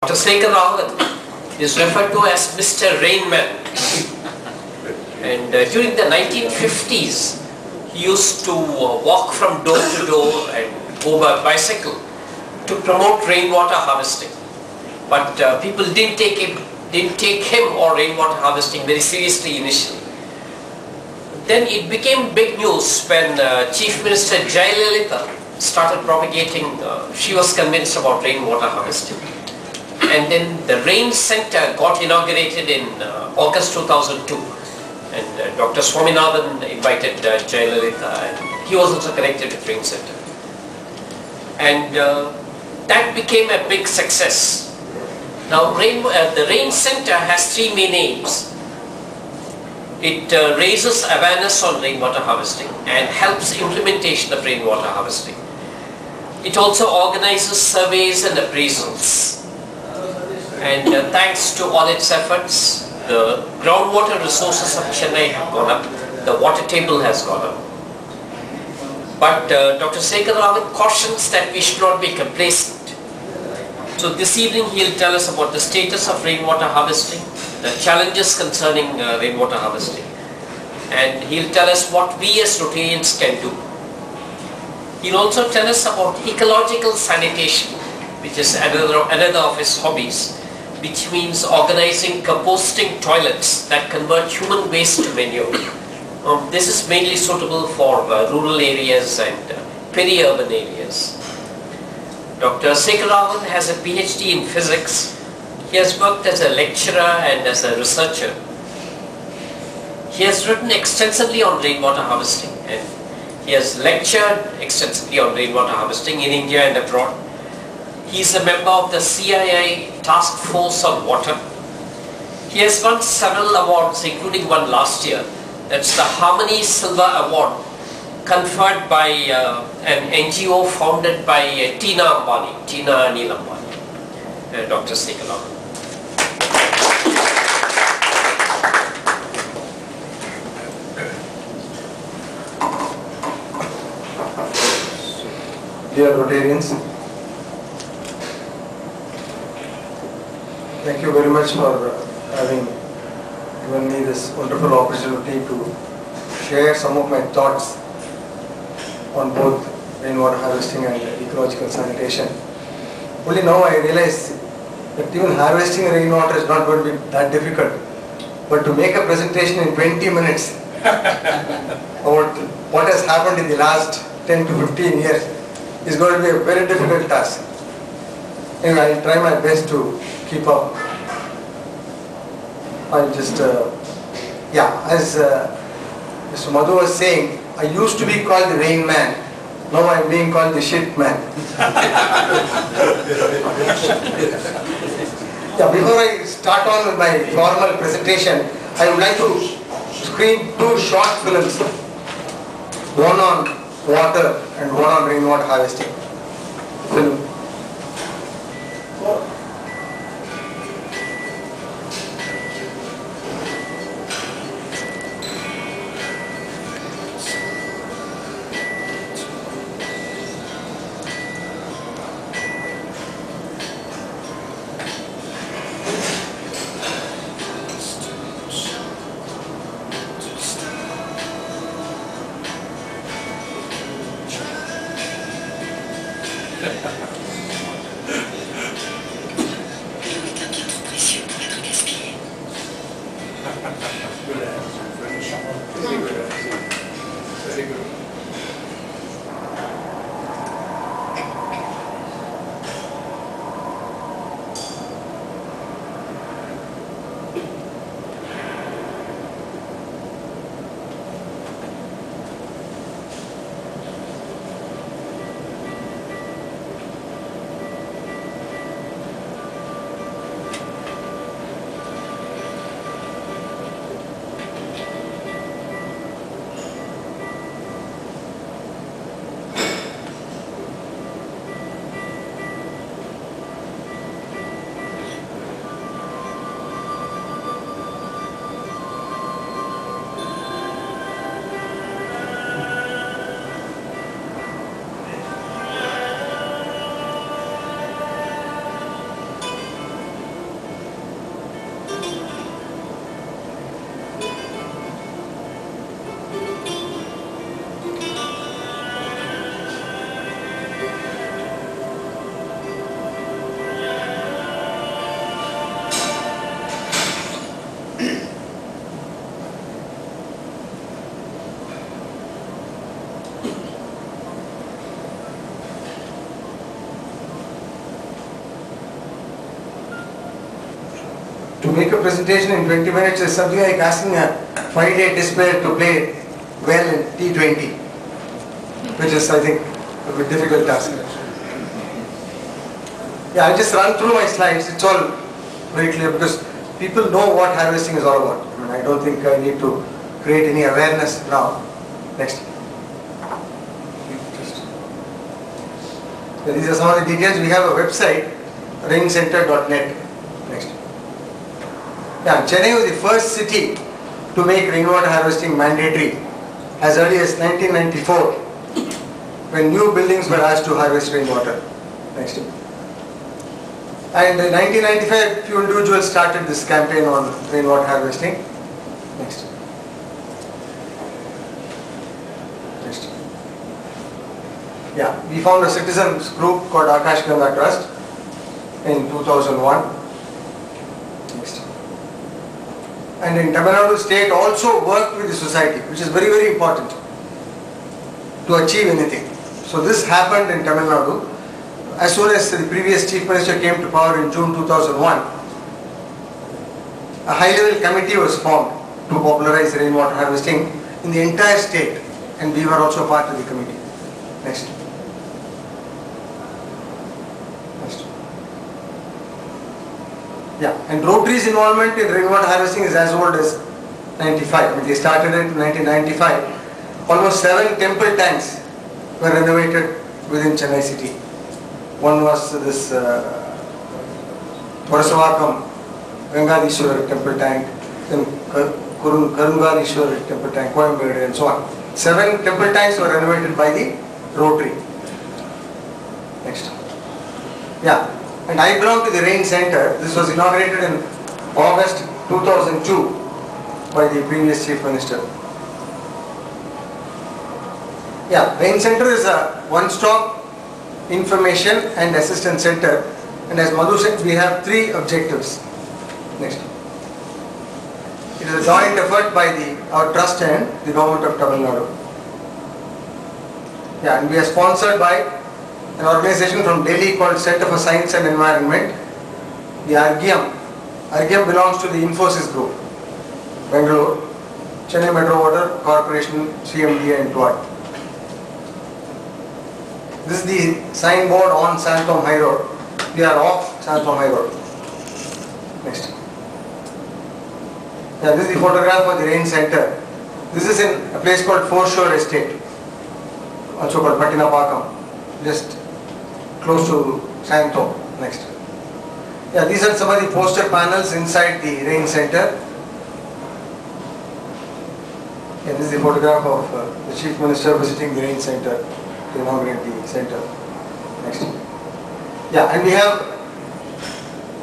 Dr. Sekhar is referred to as Mr. Rainman, and during the 1950s he used to walk from door to door and go by bicycle to promote rainwater harvesting. But people didn't take him or rainwater harvesting very seriously initially. Then it became big news when Chief Minister Jayalalitha started propagating. She was convinced about rainwater harvesting. And then the Rain Center got inaugurated in August 2002, and Dr. Swaminathan invited Jayalalitha, and he was also connected with Rain Center. And that became a big success. Now the Rain Center has three main aims. It raises awareness on rainwater harvesting and helps implementation of rainwater harvesting. It also organizes surveys and appraisals. And thanks to all its efforts, the groundwater resources of Chennai have gone up, the water table has gone up. But Dr. Sekhar cautions that we should not be complacent. So this evening he will tell us about the status of rainwater harvesting, the challenges concerning rainwater harvesting, and he will tell us what we as Rotarians can do. He will also tell us about ecological sanitation, which is another of his hobbies, which means organizing composting toilets that convert human waste to manure. This is mainly suitable for rural areas and peri-urban areas. Dr. Sekhar has a PhD in physics. He has worked as a lecturer and as a researcher. He has written extensively on rainwater harvesting, and he has lectured extensively on rainwater harvesting in India and abroad. He is a member of the CIA Task Force on Water. He has won several awards, including one last year. That's the Harmony Silver Award, conferred by an NGO founded by Tina Anil Ambani, Dr. Sekhar. Dear Rotarians, thank you very much for having given me this wonderful opportunity to share some of my thoughts on both rainwater harvesting and ecological sanitation. Only now I realize that even harvesting rainwater is not going to be that difficult, but to make a presentation in 20 minutes about what has happened in the last 10 to 15 years is going to be a very difficult task. Anyway, I will try my best to keep up. I'll just, as Mr. Madhu was saying, I used to be called the rain man. Now I'm being called the shit man. Before I start on with my formal presentation, I would like to screen two short films. One on water and one on rainwater harvesting. Film. To make a presentation in 20 minutes is something like asking a 5-day test player to play well in T20, which is, I think, a bit difficult task. Yeah, I just run through my slides. It's all very clear because people know what harvesting is all about. I mean, I don't think I need to create any awareness now. Next. Yeah, these are some of the details. We have a website, raincenter.net. Next. Yeah, Chennai was the first city to make rainwater harvesting mandatory as early as 1994, when new buildings were asked to harvest rainwater. Next. And in 1995, few individuals started this campaign on rainwater harvesting. Next. Next. Yeah, we found a citizens group called Akash Ganga Trust in 2001. Next. And in Tamil Nadu state also worked with the society, which is very, very important to achieve anything. So this happened in Tamil Nadu. As soon as the previous Chief Minister came to power in June 2001, a high-level committee was formed to popularize rainwater harvesting in the entire state, and we were also part of the committee. Next. Next. Yeah, and Rotary's involvement in rainwater harvesting is as old as 95. I mean, they started it in 1995. Almost 7 temple tanks were renovated within Chennai city. One was this Varasavakam Gangadishwar temple tank, then Karungadishwar temple tank, Coimbatore, and so on. 7 temple tanks were renovated by the Rotary. Next. Yeah, and I belong to the Rain Center. This was inaugurated in August 2002 by the previous Chief Minister. Yeah, Rain Center is a one-stop information and assistance center, and as Madhu said, we have 3 objectives. Next. It is a joint effort by our trust and the government of Tamil Nadu. Yeah, and we are sponsored by an organization from Delhi called Center for Science and Environment, the Argyam. Argyam belongs to the Infosys group, Bangalore, Chennai Metro Water Corporation, CMD, and TWAT. This is the signboard on Santom High Road. We are off Santom High Road. Next. Yeah, this is the photograph of the Rain Center. This is in a place called Foreshore Estate, also called Pattinapakam, just close to Santom. Next. Yeah, these are some of the poster panels inside the Rain Center. Yeah, this is the photograph of the Chief Minister visiting the Rain Center to inaugurate the center. Next. Yeah, and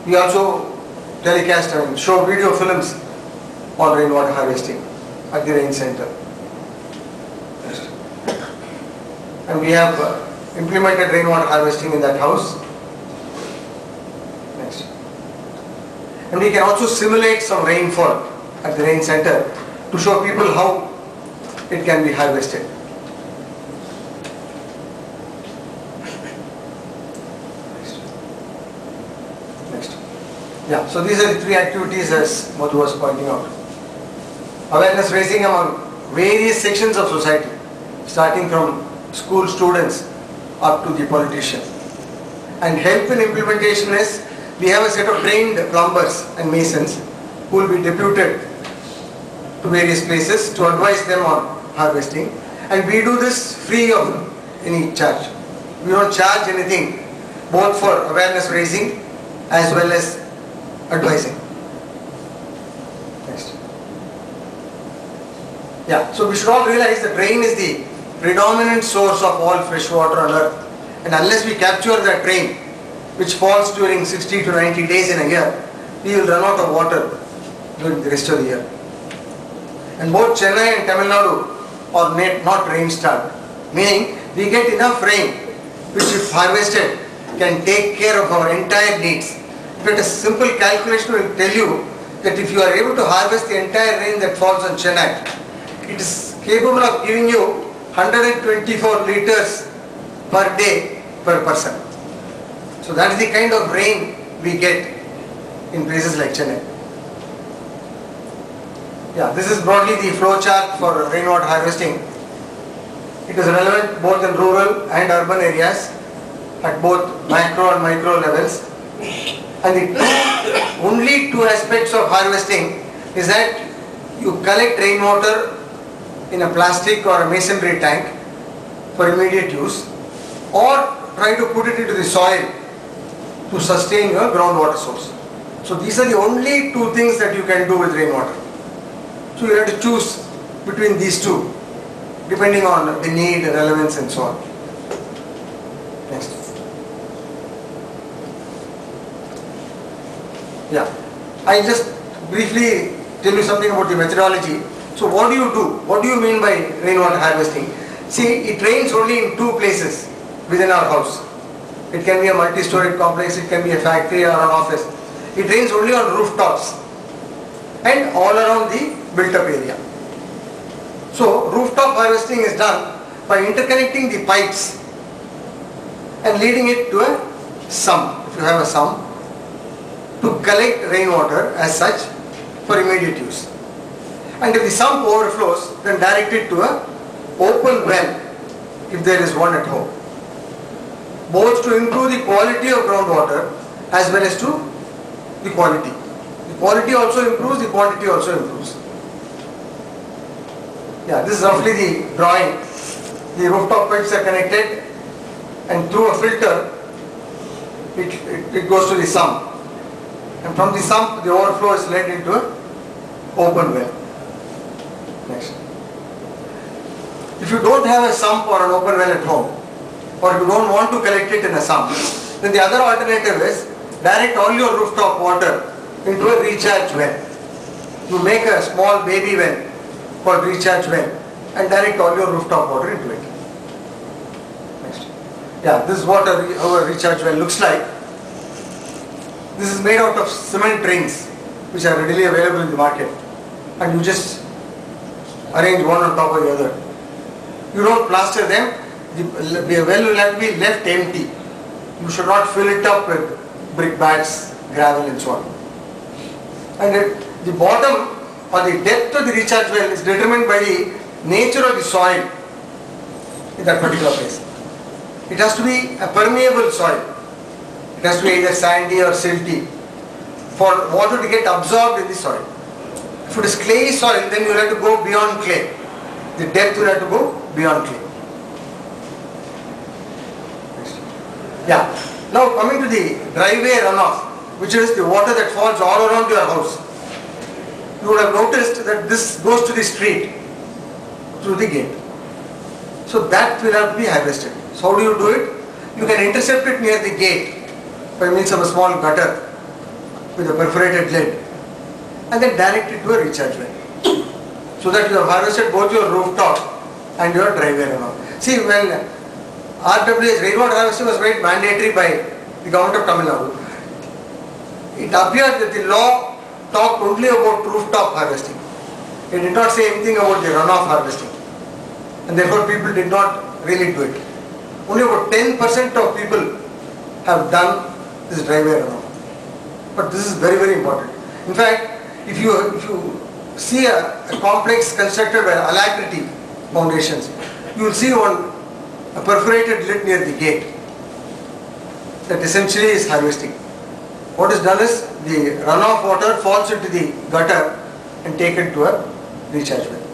we also telecast and show video films on rainwater harvesting at the Rain Center. Next. And we have implemented rainwater harvesting in that house. Next. And we can also simulate some rainfall at the Rain Center to show people how it can be harvested. Yeah, so these are the 3 activities as Madhu was pointing out. Awareness raising among various sections of society, starting from school students up to the politician. And help in implementation is, we have a set of trained plumbers and masons who will be deputed to various places to advise them on harvesting. And we do this free of any charge. We don't charge anything, both for awareness raising as well as advising. Next. Yeah, so we should all realize that rain is the predominant source of all fresh water on earth, and unless we capture that rain, which falls during 60 to 90 days in a year, we will run out of water during the rest of the year. And both Chennai and Tamil Nadu are not rain starved, meaning we get enough rain which, if harvested, can take care of our entire needs. In fact, a simple calculation will tell you that if you are able to harvest the entire rain that falls on Chennai, it is capable of giving you 124 liters per day per person. So that is the kind of rain we get in places like Chennai. Yeah, this is broadly the flow chart for rainwater harvesting. It is relevant both in rural and urban areas at both macro and micro levels. And the only two aspects of harvesting is that you collect rainwater in a plastic or a masonry tank for immediate use, or try to put it into the soil to sustain your groundwater source. So these are the only two things that you can do with rainwater. So you have to choose between these two depending on the need, relevance and so on. Next. Yeah, I'll just briefly tell you something about the methodology. So what do you do? What do you mean by rainwater harvesting? See, it rains only in two places within our house. It can be a multi-storied complex, it can be a factory or an office. It rains only on rooftops and all around the built-up area. So rooftop harvesting is done by interconnecting the pipes and leading it to a sump, if you have a sump, to collect rainwater as such for immediate use. And if the sump overflows, then direct it to a open well if there is one at home, both to improve the quality of groundwater as well as to the quality. The quality also improves, the quantity also improves. Yeah, this is roughly the drawing. The rooftop pipes are connected and through a filter it goes to the sump. And from the sump the overflow is led into an open well. Next. If you don't have a sump or an open well at home, or you don't want to collect it in a sump, then the other alternative is direct all your rooftop water into a recharge well. You make a small baby well called recharge well and direct all your rooftop water into it. Next. Yeah, this is what our recharge well looks like. This is made out of cement rings which are readily available in the market, and you just arrange one on top of the other. You don't plaster them. The well will have to be left empty. You should not fill it up with brick bats, gravel and so on. And the bottom or the depth of the recharge well is determined by the nature of the soil in that particular place. It has to be a permeable soil. It has to be either sandy or silty for water to get absorbed in the soil. If it is clayey soil, then you will have to go beyond clay. The depth will have to go beyond clay. Yeah. Now coming to the driveway runoff, which is the water that falls all around your house. You would have noticed that this goes to the street through the gate. So that will have to be harvested. So how do you do it? You can intercept it near the gate by means of a small gutter with a perforated lid and then direct it to a recharge well. So that you have harvested both your rooftop and your driveway runoff. See, when RWS rainwater harvesting was made mandatory by the government of Tamil Nadu, it appeared that the law talked only about rooftop harvesting. It did not say anything about the runoff harvesting, and therefore people did not really do it. Only about 10% of people have done this driveway runoff. But this is very, very important. In fact, if you see a complex constructed by Alacrity foundations, you will see a perforated lid near the gate that essentially is harvesting. What is done is the runoff water falls into the gutter and taken to a recharge well.